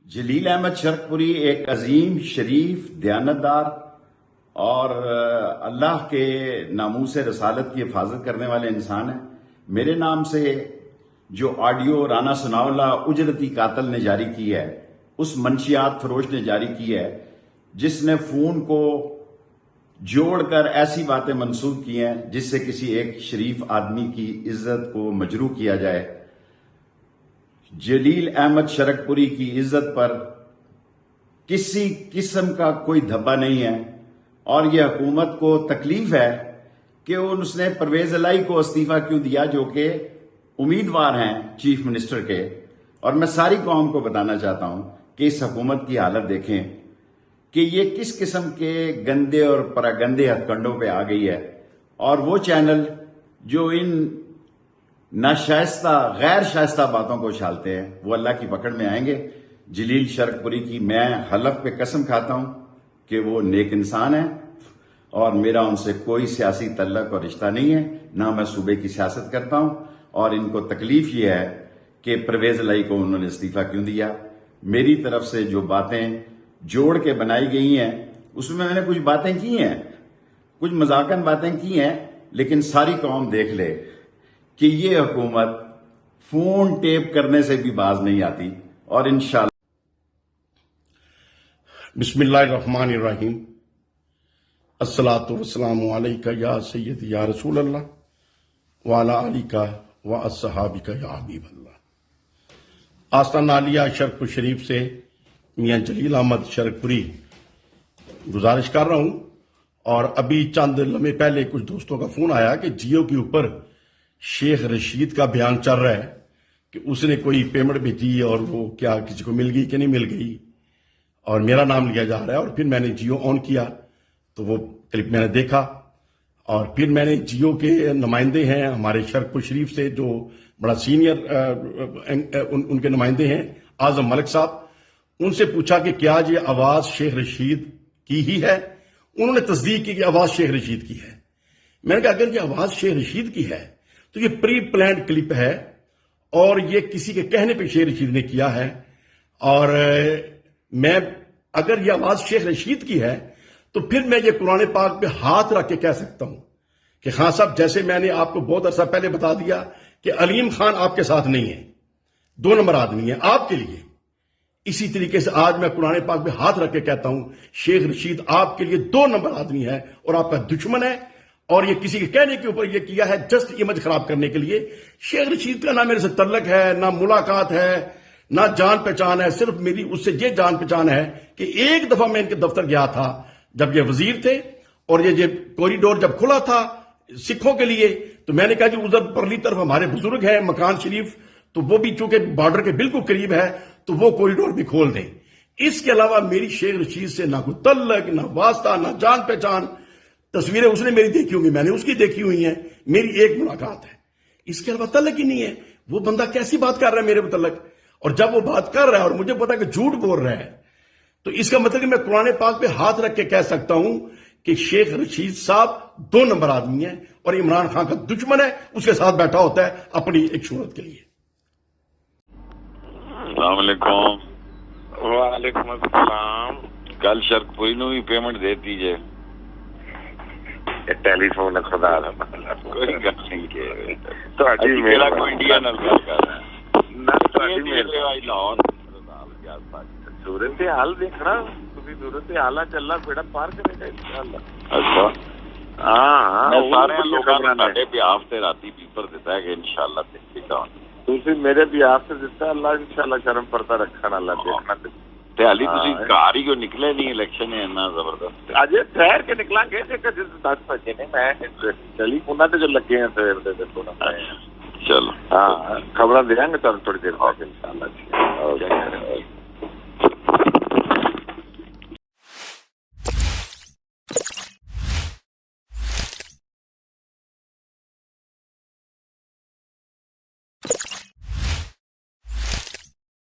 جلیل احمد شرقپوری ایک عظیم شریف دیانتدار اور اللہ کے ناموس رسالت کی حفاظت کرنے والے انسان ہیں۔ میرے نام سے جو آڈیو رانا ثناءاللہ اجرتی قاتل نے جاری کی ہے، اس منشیات فروش نے جاری کی ہے جس نے فون کو جوڑ کر ایسی باتیں منسوب کی ہیں جس سے کسی ایک شریف آدمی کی عزت کو مجروح کیا جائے۔ جلیل احمد شرقپوری کی عزت پر کسی قسم کا کوئی دھبا نہیں ہے، اور یہ حکومت کو تکلیف ہے کہ اس نے پرویز الہی کو استعفیٰ کیوں دیا، جو کہ امیدوار ہیں چیف منسٹر کے۔ اور میں ساری قوم کو بتانا چاہتا ہوں کہ اس حکومت کی حالت دیکھیں کہ یہ کس قسم کے گندے اور پراگندے ہتھ کنڈوں پہ آ گئی ہے، اور وہ چینل جو ان ناشائستہ غیر شائستہ باتوں کو اچھالتے ہیں وہ اللہ کی پکڑ میں آئیں گے۔ جلیل شرقپوری کی میں حلف پہ قسم کھاتا ہوں کہ وہ نیک انسان ہے، اور میرا ان سے کوئی سیاسی تعلق اور رشتہ نہیں ہے، نہ میں صوبے کی سیاست کرتا ہوں، اور ان کو تکلیف یہ ہے کہ پرویز الہی کو انہوں نے استعفیٰ کیوں دیا۔ میری طرف سے جو باتیں جوڑ کے بنائی گئی ہیں اس میں نے کچھ باتیں کی ہیں، کچھ مذاقن باتیں کی ہیں، لیکن ساری قوم دیکھ لے کہ یہ حکومت فون ٹیپ کرنے سے بھی باز نہیں آتی، اور انشاءاللہ۔ بسم اللہ الرحمن الرحیم۔ الصلاۃ والسلام علیکہ یا سید یا رسول اللہ وعلی آلک و اصحابک یا حبیب اللہ۔ آستانہ عالیہ شرق شریف سے میاں جلیل احمد شرقپوری گزارش کر رہا ہوں، اور ابھی چند لمحے پہلے کچھ دوستوں کا فون آیا کہ جیو کے اوپر شیخ رشید کا بیان چل رہا ہے کہ اس نے کوئی پیمنٹ بھیجی اور وہ کیا کسی کو مل گئی کہ نہیں مل گئی، اور میرا نام لیا جا رہا ہے۔ اور پھر میں نے جیو آن کیا تو وہ کلپ میں نے دیکھا، اور پھر میں نے جیو کے نمائندے ہیں ہمارے شرق شریف سے جو بڑا سینئر ان کے نمائندے ہیں اعظم ملک صاحب، ان سے پوچھا کہ کیا یہ آواز شیخ رشید کی ہی ہے؟ انہوں نے تصدیق کی کہ آواز شیخ رشید کی ہے۔ میں نے کہا اگر یہ آواز شیخ رشید کی ہے تو یہ پری پلانڈ کلپ ہے، اور یہ کسی کے کہنے پہ شیخ رشید نے کیا ہے، اور میں اگر یہ آواز شیخ رشید کی ہے تو پھر میں یہ قرآن پاک پہ ہاتھ رکھ کے کہہ سکتا ہوں کہ خان صاحب، جیسے میں نے آپ کو بہت عرصہ پہلے بتا دیا کہ علیم خان آپ کے ساتھ نہیں ہے، 2 نمبر آدمی ہے آپ کے لیے، اسی طریقے سے آج میں قرآن پاک پہ ہاتھ رکھ کے کہتا ہوں شیخ رشید آپ کے لیے 2 نمبر آدمی ہے اور آپ کا دشمن ہے، اور یہ کسی کے کہنے کے اوپر یہ کیا ہے جسٹ امیج خراب کرنے کے لیے۔ شیخ رشید کا نہ میرے سے تعلق ہے، نہ ملاقات ہے، نہ جان پہچان ہے، صرف میری اس سے یہ جان پہچان ہے کہ ایک دفعہ میں ان کے دفتر گیا تھا جب یہ وزیر تھے، اور یہ کوریڈور جب کھلا تھا سکھوں کے لیے، تو میں نے کہا کہ ادھر پرلی طرف ہمارے بزرگ ہیں مکان شریف، تو وہ بھی چونکہ بارڈر کے بالکل قریب ہے تو وہ کوریڈور بھی کھول دیں۔ اس کے علاوہ میری شیخ رشید سے نہ کوئی تعلق، نہ واسطہ، نہ جان پہچان۔ تصویریں اس نے میری دیکھی ہوں گی، میں نے اس کی دیکھی ہوئی ہیں، میری ایک ملاقات ہے، اس کے علاوہ تعلق ہی نہیں ہے۔ وہ بندہ کیسی بات کر رہا ہے میرے متعلق، اور جب وہ بات کر رہا ہے اور مجھے پتا کہ جھوٹ بول رہا ہے، تو اس کا مطلب کہ میں قرآن پاک پہ ہاتھ رکھ کے کہہ سکتا ہوں کہ شیخ رشید صاحب 2 نمبر آدمی ہیں، اور عمران خان کا دشمن ہے، اس کے ساتھ بیٹھا ہوتا ہے اپنی ایک شہرت کے لیے۔ السلام علیکم۔ وعلیکم السلام۔ کل شرقپوری نو بھی پیمنٹ دے دیجئے۔ ٹیلی فون خدا دا کوئی گل نہیں کہ تہاڈی میرا کوئی انڈیا نال گل کر رہا ہے نہ تہاڈی مہربانی لاہور صورت حال دیکھنا، تسی صورت حال چلنا بیڑا پار کرے گا انشاءاللہ۔ اچھا ہاں میں سارے لوگوں نے ساڈے بیاف تے راتی پیپر دیتا ہے کہ انشاءاللہ دیکھے گا۔ تسی میرے بھی آپ سے دیتا، اللہ انشاءاللہ کرم پردہ رکھنا، اللہ دیکھنا۔ تے حالی تسی گھر ہی کو نکلے نہیں، الیکشن ہے اتنا زبردست۔ اجے ٹھہر کے نکلاں گے جے کہ 10 بجے نے، میں ٹیلی فون تے جو لگے ہیں سویر دے دیکھو نا۔ چلو ہاں خبراں دیاں گے تھوڑی دیر بعد انشاءاللہ۔